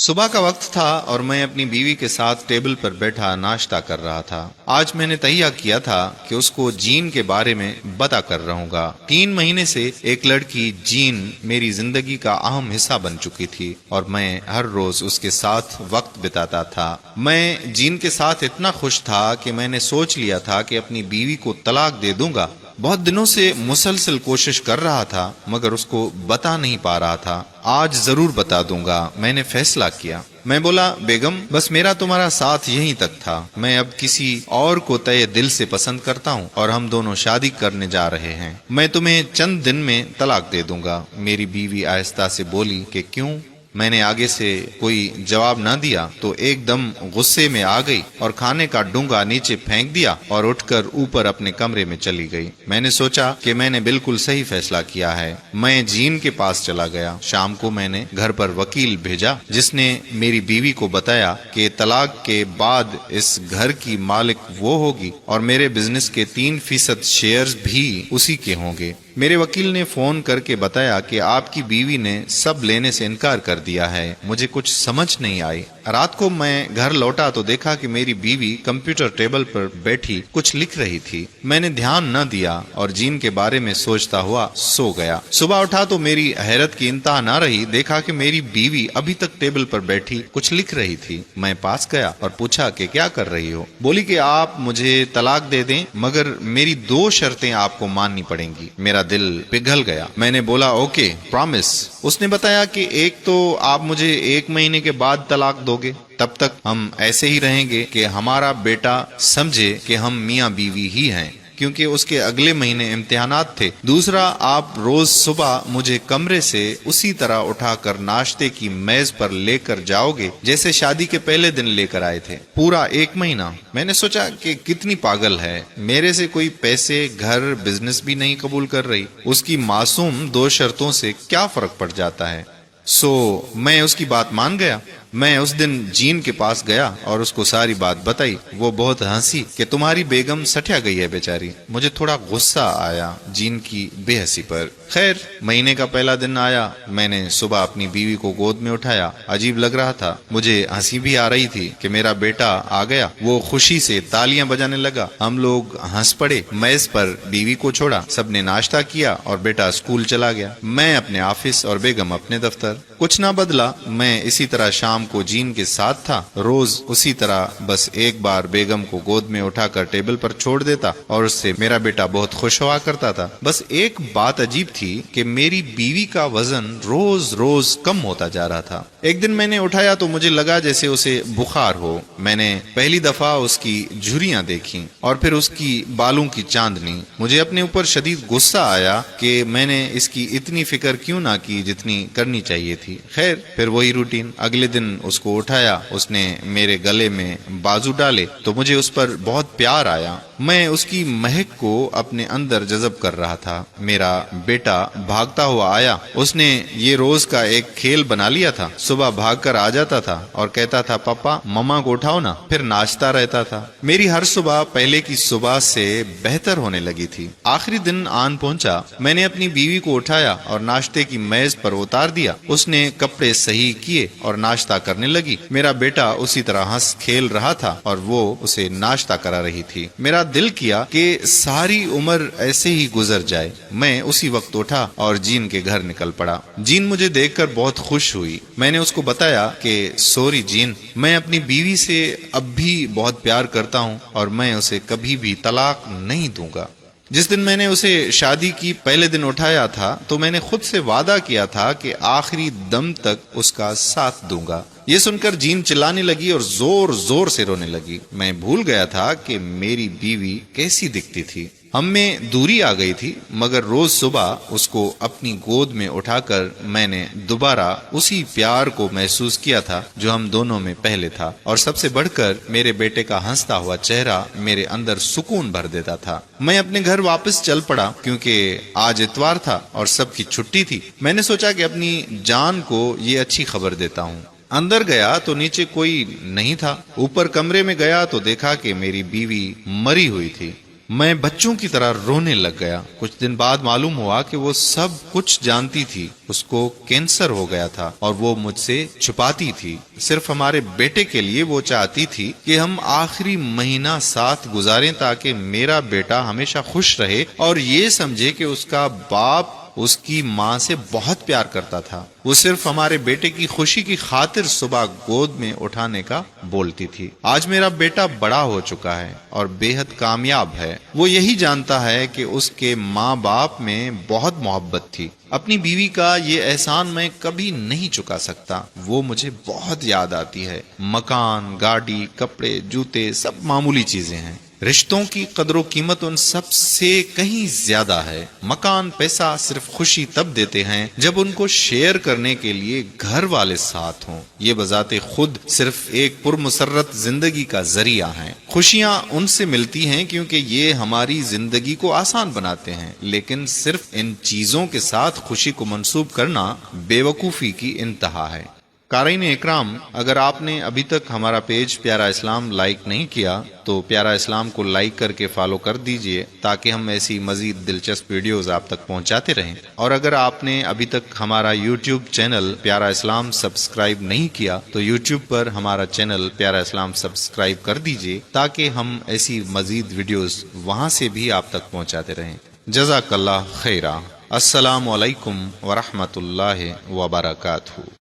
صبح کا وقت تھا اور میں اپنی بیوی کے ساتھ ٹیبل پر بیٹھا ناشتہ کر رہا تھا۔ آج میں نے تہیہ کیا تھا کہ اس کو جین کے بارے میں بتا کر رہوں گا۔ 3 مہینے سے ایک لڑکی جین میری زندگی کا اہم حصہ بن چکی تھی اور میں ہر روز اس کے ساتھ وقت بتاتا تھا۔ میں جین کے ساتھ اتنا خوش تھا کہ میں نے سوچ لیا تھا کہ اپنی بیوی کو طلاق دے دوں گا۔ بہت دنوں سے مسلسل کوشش کر رہا تھا مگر اس کو بتا نہیں پا رہا تھا۔ آج ضرور بتا دوں گا، میں نے فیصلہ کیا۔ میں بولا، بیگم بس میرا تمہارا ساتھ یہیں تک تھا، میں اب کسی اور کو تہہ دل سے پسند کرتا ہوں اور ہم دونوں شادی کرنے جا رہے ہیں۔ میں تمہیں چند دن میں طلاق دے دوں گا۔ میری بیوی آہستہ سے بولی کہ کیوں؟ میں نے آگے سے کوئی جواب نہ دیا تو ایک دم غصے میں آ گئی اور کھانے کا ڈونگا نیچے پھینک دیا اور اٹھ کر اوپر اپنے کمرے میں چلی گئی۔ میں نے سوچا کہ میں نے بالکل صحیح فیصلہ کیا ہے۔ میں جین کے پاس چلا گیا۔ شام کو میں نے گھر پر وکیل بھیجا جس نے میری بیوی کو بتایا کہ طلاق کے بعد اس گھر کی مالک وہ ہوگی اور میرے بزنس کے 3% شیئرز بھی اسی کے ہوں گے۔ میرے وکیل نے فون کر کے بتایا کہ آپ کی بیوی نے سب لینے سے انکار کر دیا ہے۔ مجھے کچھ سمجھ نہیں آئی۔ رات کو میں گھر لوٹا تو دیکھا کہ میری بیوی کمپیوٹر ٹیبل پر بیٹھی کچھ لکھ رہی تھی۔ میں نے دھیان نہ دیا اور جین کے بارے میں سوچتا ہوا سو گیا۔ صبح اٹھا تو میری حیرت کی انتہا نہ رہی، دیکھا کہ میری بیوی ابھی تک ٹیبل پر بیٹھی کچھ لکھ رہی تھی۔ میں پاس گیا اور پوچھا کہ کیا کر رہی ہو؟ بولی کہ آپ مجھے طلاق دے دیں مگر میری 2 شرطیں آپ کو ماننی پڑیں گی۔ میرا دل پگھل گیا۔ میں نے بولا اوکے، پرامس۔ اس نے بتایا کہ ایک تو آپ مجھے 1 مہینے کے بعد طلاق دو گے، تب تک ہم ایسے ہی رہیں گے کہ ہمارا بیٹا سمجھے کہ ہم میاں بیوی ہی ہیں، کیونکہ اس کے اگلے مہینے امتحانات تھے۔ دوسرا، آپ روز صبح مجھے کمرے سے اسی طرح اٹھا کر ناشتے کی میز پر لے کر جاؤ گے جیسے شادی کے پہلے دن لے کر آئے تھے، پورا 1 مہینہ۔ میں نے سوچا کہ کتنی پاگل ہے، میرے سے کوئی پیسے، گھر، بزنس بھی نہیں قبول کر رہی، اس کی معصوم 2 شرطوں سے کیا فرق پڑ جاتا ہے؟ میں اس کی بات مان گیا۔ میں اس دن جین کے پاس گیا اور اس کو ساری بات بتائی۔ وہ بہت ہنسی کہ تمہاری بیگم سٹیا گئی ہے بیچاری۔ مجھے تھوڑا غصہ آیا جین کی بے حسی پر۔ خیر، مہینے کا پہلا دن آیا۔ میں نے صبح اپنی بیوی کو گود میں اٹھایا۔ عجیب لگ رہا تھا، مجھے ہنسی بھی آ رہی تھی کہ میرا بیٹا آ گیا۔ وہ خوشی سے تالیاں بجانے لگا۔ ہم لوگ ہنس پڑے۔ میز پر بیوی کو چھوڑا، سب نے ناشتہ کیا اور بیٹا اسکول چلا گیا۔ میں اپنے آفس اور بیگم اپنے دفتر۔ کچھ نہ بدلا، میں اسی طرح شام کو جین کے ساتھ تھا، روز اسی طرح، بس ایک بار بیگم کو گود میں اٹھا کر ٹیبل پر چھوڑ دیتا اور اس سے میرا بیٹا بہت خوش ہوا کرتا تھا۔ بس ایک بات عجیب تھی کہ میری بیوی کا وزن روز روز کم ہوتا جا رہا تھا۔ ایک دن میں نے اٹھایا تو مجھے لگا جیسے اسے بخار ہو۔ میں نے پہلی دفعہ اس کی جھریاں دیکھی اور پھر اس کی بالوں کی چاندنی۔ مجھے اپنے اوپر شدید غصہ آیا کہ میں نے اس کی اتنی فکر کیوں نہ کی جتنی کرنی چاہیے تھی۔ خیر، پھر وہی روٹین۔ اگلے دن اس کو اٹھایا، اس نے میرے گلے میں بازو ڈالے تو مجھے اس پر بہت پیار آیا۔ میں اس کی مہک کو اپنے اندر جذب کر رہا تھا۔ میرا بیٹا بھاگتا ہوا آیا۔ اس نے یہ روز کا ایک کھیل بنا لیا تھا۔ صبح بھاگ کر آ جاتا تھا اور کہتا تھا پاپا مما کو اٹھاؤ نا، پھر ناچتا رہتا تھا۔ میری ہر صبح پہلے کی صبح سے بہتر ہونے لگی تھی۔ آخری دن آن پہنچا۔ میں نے اپنی بیوی کو اٹھایا اور ناشتے کی میز پر اتار دیا۔ اس نے کپڑے صحیح کیے اور ناشتہ کرنے لگی۔ میرا بیٹا اسی طرح ہنس کھیل رہا تھا اور وہ اسے ناشتہ کرا رہی تھی۔ میرا دل کیا کہ ساری عمر ایسے ہی گزر جائے۔ میں اسی وقت اٹھا اور جین کے گھر نکل پڑا۔ جین مجھے دیکھ کر بہت خوش ہوئی۔ میں نے اس کو بتایا کہ سوری جین، میں اپنی بیوی سے اب بھی بہت پیار کرتا ہوں اور میں اسے کبھی بھی طلاق نہیں دوں گا۔ جس دن میں نے اسے شادی کی پہلے دن اٹھایا تھا تو میں نے خود سے وعدہ کیا تھا کہ آخری دم تک اس کا ساتھ دوں گا۔ یہ سن کر جین چلانے لگی اور زور زور سے رونے لگی۔ میں بھول گیا تھا کہ میری بیوی کیسی دکھتی تھی۔ ہم میں دوری آ گئی تھی مگر روز صبح اس کو اپنی گود میں اٹھا کر میں نے دوبارہ اسی پیار کو محسوس کیا تھا جو ہم دونوں میں پہلے تھا، اور سب سے بڑھ کر میرے بیٹے کا ہنستا ہوا چہرہ میرے اندر سکون بھر دیتا تھا۔ میں اپنے گھر واپس چل پڑا کیونکہ آج اتوار تھا اور سب کی چھٹی تھی۔ میں نے سوچا کہ اپنی جان کو یہ اچھی خبر دیتا ہوں۔ اندر گیا تو نیچے کوئی نہیں تھا۔ اوپر کمرے میں گیا تو دیکھا کہ میری بیوی مری ہوئی تھی۔ میں بچوں کی طرح رونے لگ گیا۔ کچھ دن بعد معلوم ہوا کہ وہ سب کچھ جانتی تھی، اس کو کینسر ہو گیا تھا اور وہ مجھ سے چھپاتی تھی۔ صرف ہمارے بیٹے کے لیے وہ چاہتی تھی کہ ہم آخری مہینہ ساتھ گزاریں تاکہ میرا بیٹا ہمیشہ خوش رہے اور یہ سمجھے کہ اس کا باپ اس کی ماں سے بہت پیار کرتا تھا۔ وہ صرف ہمارے بیٹے کی خوشی کی خاطر صبح گود میں اٹھانے کا بولتی تھی۔ آج میرا بیٹا بڑا ہو چکا ہے اور بے حد کامیاب ہے۔ وہ یہی جانتا ہے کہ اس کے ماں باپ میں بہت محبت تھی۔ اپنی بیوی کا یہ احسان میں کبھی نہیں چکا سکتا۔ وہ مجھے بہت یاد آتی ہے۔ مکان، گاڑی، کپڑے، جوتے سب معمولی چیزیں ہیں۔ رشتوں کی قدر و قیمت ان سب سے کہیں زیادہ ہے۔ مکان، پیسہ صرف خوشی تب دیتے ہیں جب ان کو شیئر کرنے کے لیے گھر والے ساتھ ہوں۔ یہ بذات خود صرف ایک پرمسرت زندگی کا ذریعہ ہیں۔ خوشیاں ان سے ملتی ہیں کیونکہ یہ ہماری زندگی کو آسان بناتے ہیں، لیکن صرف ان چیزوں کے ساتھ خوشی کو منسوب کرنا بے وقوفی کی انتہا ہے۔ قارئین اکرام، اگر آپ نے ابھی تک ہمارا پیج پیارا اسلام لائک نہیں کیا تو پیارا اسلام کو لائک کر کے فالو کر دیجئے تاکہ ہم ایسی مزید دلچسپ ویڈیوز آپ تک پہنچاتے رہیں۔ اور اگر آپ نے ابھی تک ہمارا یوٹیوب چینل پیارا اسلام سبسکرائب نہیں کیا تو یوٹیوب پر ہمارا چینل پیارا اسلام سبسکرائب کر دیجئے تاکہ ہم ایسی مزید ویڈیوز وہاں سے بھی آپ تک پہنچاتے رہیں۔ جزاک اللہ خیرہ۔ السلام علیکم ورحمۃ اللہ وبرکاتہ۔